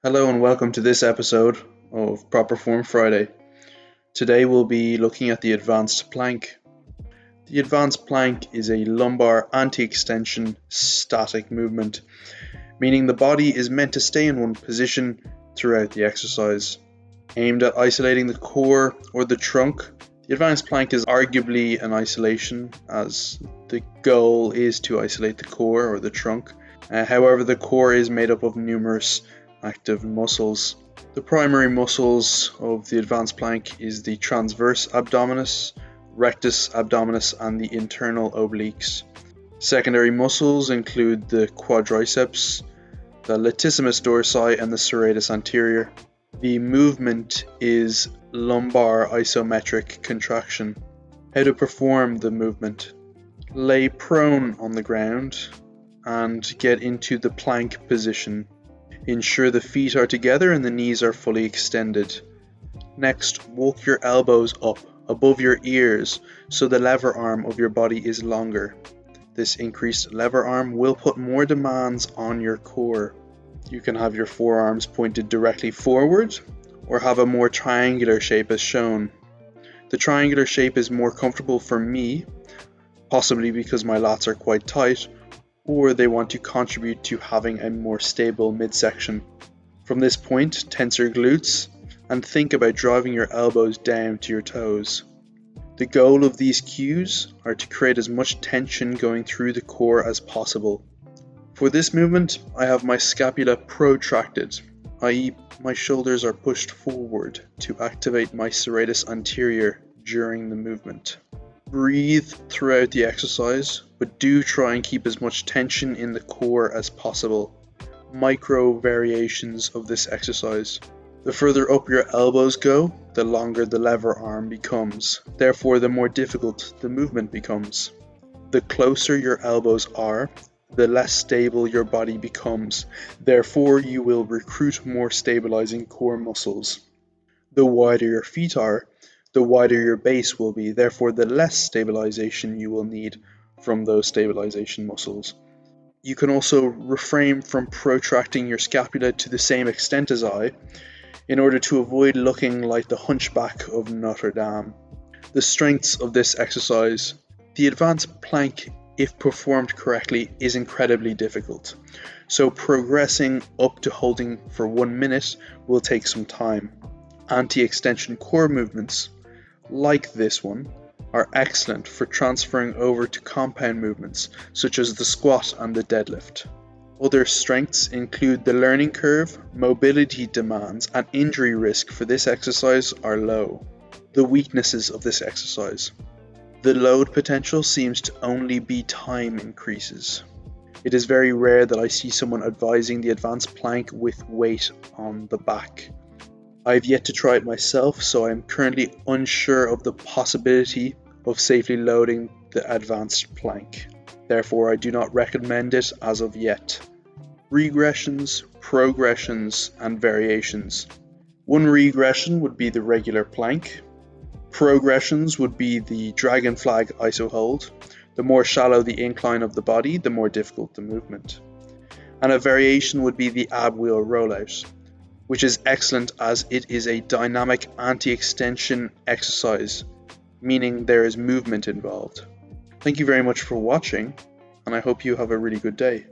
Hello and welcome to this episode of Proper Form Friday. Today we'll be looking at the advanced plank. The advanced plank is a lumbar anti-extension static movement, meaning the body is meant to stay in one position throughout the exercise. Aimed at isolating the core or the trunk, the advanced plank is arguably an isolation, as the goal is to isolate the core or the trunk. However, the core is made up of numerous active muscles. The primary muscles of the advanced plank is the transverse abdominis, rectus abdominis, and the internal obliques. Secondary muscles include the quadriceps, the latissimus dorsi, and the serratus anterior. The movement is lumbar isometric contraction. How to perform the movement: lay prone on the ground and get into the plank position. Ensure the feet are together and the knees are fully extended. Next, walk your elbows up above your ears so the lever arm of your body is longer. This increased lever arm will put more demands on your core. You can have your forearms pointed directly forward or have a more triangular shape as shown. The triangular shape is more comfortable for me, possibly because my lats are quite tight, or they want to contribute to having a more stable midsection. From this point, tense your glutes and think about driving your elbows down to your toes. The goal of these cues are to create as much tension going through the core as possible. For this movement, I have my scapula protracted, i.e. my shoulders are pushed forward to activate my serratus anterior during the movement. Breathe throughout the exercise, but do try and keep as much tension in the core as possible. Micro variations of this exercise. The further up your elbows go, the longer the lever arm becomes. Therefore, the more difficult the movement becomes. The closer your elbows are, the less stable your body becomes. Therefore, you will recruit more stabilizing core muscles. The wider your feet are, the wider your base will be, therefore the less stabilization you will need from those stabilization muscles. You can also refrain from protracting your scapula to the same extent as I, in order to avoid looking like the hunchback of Notre Dame. The strengths of this exercise: the advanced plank, if performed correctly, is incredibly difficult, so progressing up to holding for 1 minute will take some time. Anti-extension core movements, like this one, are excellent for transferring over to compound movements such as the squat and the deadlift. Other strengths include the learning curve, mobility demands, and injury risk for this exercise are low. The weaknesses of this exercise: the load potential seems to only be time increases. It is very rare that I see someone advising the advanced plank with weight on the back. I've yet to try it myself, so I am currently unsure of the possibility of safely loading the advanced plank. Therefore, I do not recommend it as of yet. Regressions, progressions, and variations. One regression would be the regular plank. Progressions would be the dragon flag iso hold. The more shallow the incline of the body, the more difficult the movement. And a variation would be the ab wheel rollout, which is excellent as it is a dynamic anti-extension exercise, meaning there is movement involved. Thank you very much for watching, and I hope you have a really good day.